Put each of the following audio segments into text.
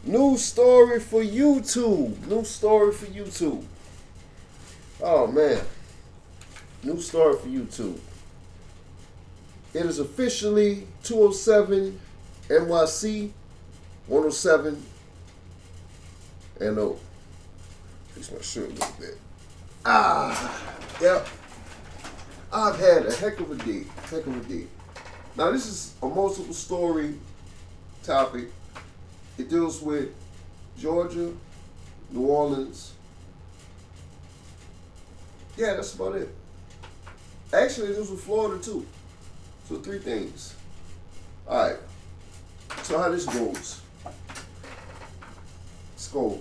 New story for YouTube. New story for YouTube. Oh man. New story for YouTube. It is officially 207 NYC 107 and O. Fix my shirt a little bit. Yep. I've had a heck of a day. Heck of a day. Now this is a multiple story topic. It deals with Georgia, New Orleans. Yeah, that's about it. Actually, it deals with Florida too. So 3 things. Alright. So how this goes. Let's go.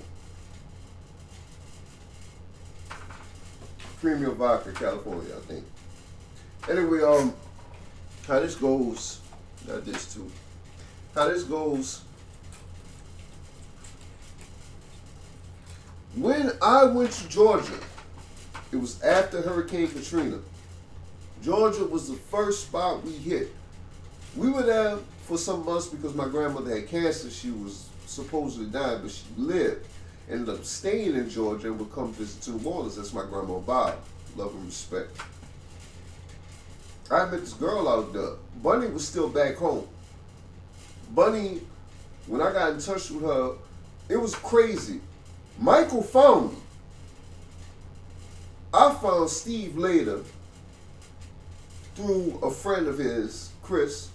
Premium Vodka, California, I think. Anyway, how this goes, not this too. How this goes, when I went to Georgia, it was after Hurricane Katrina. Georgia was the first spot we hit. We were there for some months because my grandmother had cancer. She was supposedly dying, but she lived. Ended up staying in Georgia and would come visit to New Orleans. That's my grandma Bob. Love and respect. I met this girl out there. Bunny was still back home. Bunny, when I got in touch with her, it was crazy. Michael found me. I found Steve later through a friend of his, Chris.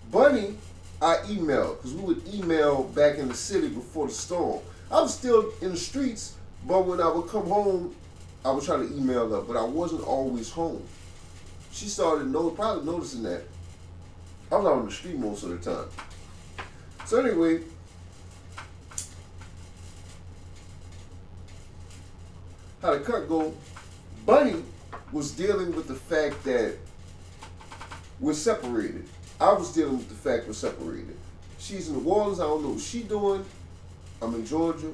Bunny, I emailed, because we would email back in the city before the storm. I was still in the streets, but when I would come home, I would try to email her, but I wasn't always home. She started probably noticing that. I was out on the street most of the time. So anyway, how the cut go, Bunny was dealing with the fact that we're separated. I was dealing with the fact we're separated. She's in New Orleans, I don't know what she's doing. I'm in Georgia.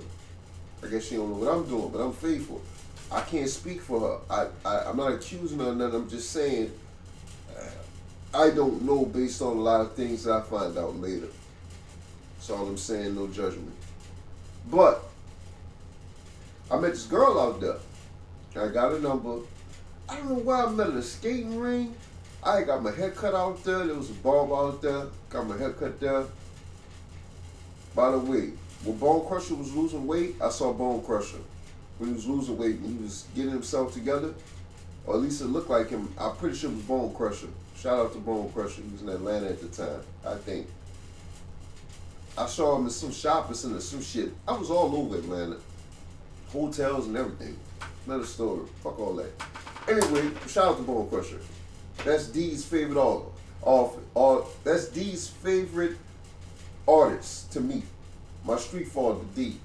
I guess she don't know what I'm doing, but I'm faithful. I can't speak for her. I'm not accusing her of nothing. I'm just saying I don't know based on a lot of things that I find out later. That's all I'm saying, no judgment. But I met this girl out there. I got a number. I don't know why I met her at a skating ring. I got my hair cut out there. There was a barber out there. Got my hair cut there. By the way, when Bone Crusher was losing weight, I saw Bone Crusher. When he was losing weight and he was getting himself together, or at least it looked like him. I'm pretty sure it was Bone Crusher. Shout out to Bone Crusher. He was in Atlanta at the time, I think. I saw him in some shopping center, some shit. I was all over Atlanta. Hotels and everything. Another story. Fuck all that. Anyway, shout out to Bone Crusher. That's D's favorite that's D's favorite artist to me. My street father, D.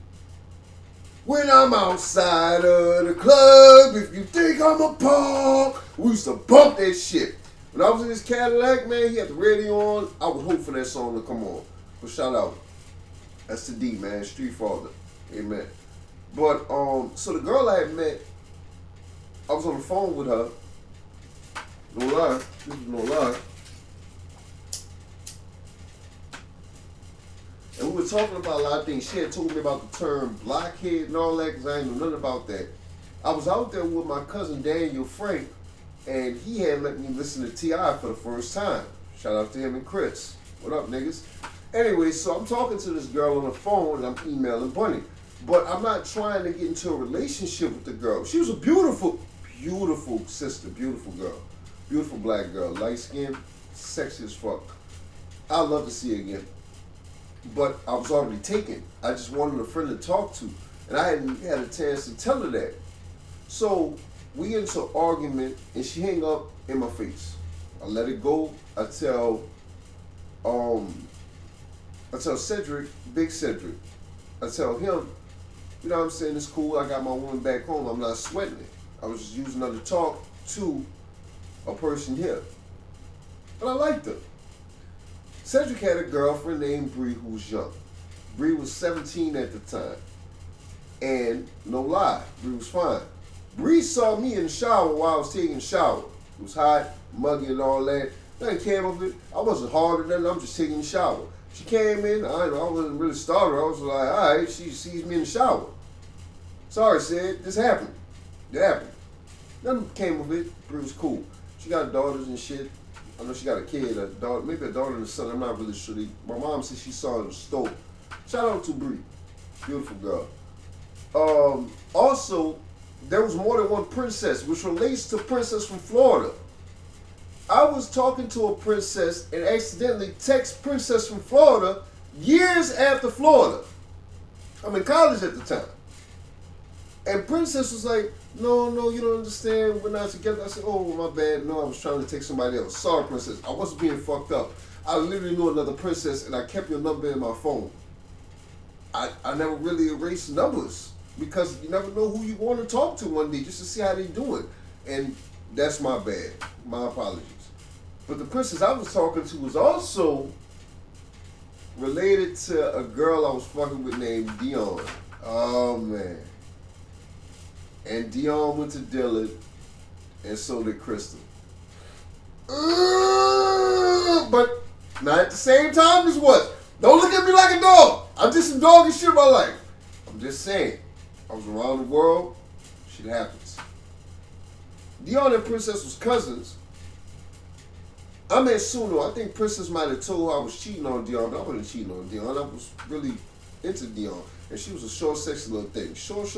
When I'm outside of the club, if you think I'm a punk, we used to bump that shit. When I was in his Cadillac, man, he had the radio on. I would hope for that song to come on. But shout out. That's the D, man. Street father. Amen. But, so the girl I had met, I was on the phone with her. No lie. This is no lie. And we were talking about a lot of things. She had told me about the term blockHEAD and all that, because I ain't know nothing about that. I was out there with my cousin Daniel Frank, and he had let me listen to T.I. for the first time. Shout out to him and Chris. What up, niggas? Anyway, so I'm talking to this girl on the phone, and I'm emailing Bunny. But I'm not trying to get into a relationship with the girl. She was a beautiful, beautiful sister, beautiful girl. Beautiful black girl, light skin, sexy as fuck. I'd love to see her again. But I was already taken. I just wanted a friend to talk to. And I hadn't had a chance to tell her that. So we get into an argument and she hang up in my face. I let it go. I tell Cedric, Big Cedric, I tell him, you know what I'm saying, it's cool, I got my woman back home, I'm not sweating it. I was just using her to talk to a person here. But I liked her. Cedric had a girlfriend named Bree who was young. Bree was 17 at the time. And no lie, Bree was fine. Bree saw me in the shower while I was taking a shower. It was hot, muggy and all that. Nothing came of it. I wasn't hard or nothing, I'm just taking a shower. She came in, I wasn't really startled. I was like, all right, she sees me in the shower. Sorry, Sid, this happened. It happened. Nothing came of it, but it was cool. She got daughters and shit. I know she got a kid, a daughter, maybe a daughter and a son. I'm not really sure. My mom said she saw it in the store. Shout out to Bree. Beautiful girl. Also, there was more than one princess, which relates to Princess from Florida. I was talking to a princess and accidentally text Princess from Florida years after Florida. I'm in college at the time. And Princess was like, no, you don't understand. We're not together. I said, oh, my bad. No, I was trying to text somebody else. Sorry, Princess. I wasn't being fucked up. I literally knew another princess, and I kept your number in my phone. I never really erased numbers because you never know who you want to talk to one day just to see how they doing. And that's my bad. My apologies. But the princess I was talking to was also related to a girl I was fucking with named Dion. Oh, man. And Dion went to Dillard, and so did Crystal. But not at the same time as what? Don't look at me like a dog. I did some doggy shit in my life. I'm just saying. I was around the world. Shit happens. Dion and Princess was cousins. I met Suno. I think Princess might have told her I was cheating on Dion, but I wasn't cheating on Dion. I was really into Dion. And she was a short, sexy little thing. Short.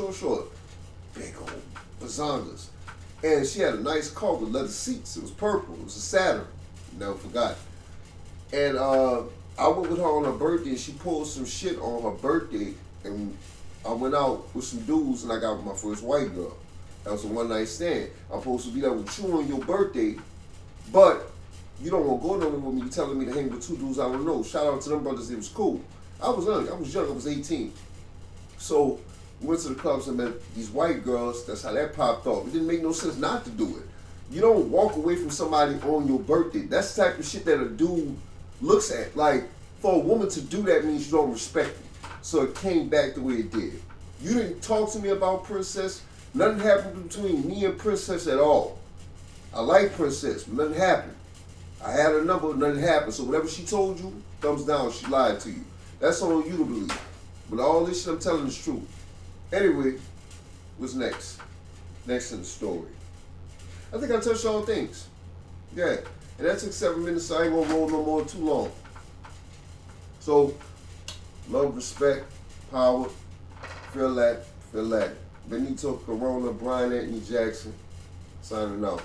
Big old bazongas. And she had a nice car with leather seats. It was purple. It was a Saturn. Never forgot. And I went with her on her birthday. She pulled some shit on her birthday. And I went out with some dudes and I got with my first white girl. That was a one night stand. I'm supposed to be there with you on your birthday, but you don't want to go nowhere with me. You telling me to hang with two dudes I don't know. Shout out to them brothers. It was cool. I was young. I was 18. So we went to the clubs and met these white girls. That's how that popped off. It didn't make no sense not to do it. You don't walk away from somebody on your birthday. That's the type of shit that a dude looks at. Like, for a woman to do that means you don't respect me. So it came back the way it did. You didn't talk to me about Princess. Nothing happened between me and Princess at all. I like Princess, but nothing happened. I had her number, nothing happened. So whatever she told you, thumbs down, she lied to you. That's on you to believe. But all this shit I'm telling is true. Anyway, what's next? Next in the story. I think I touched on things. Yeah. And that took 7 minutes, so I ain't gonna roll no more too long. So, love, respect, power, feel that. Benito Corona, Brian Anthony Jackson, signing out.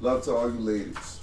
Love to all you ladies.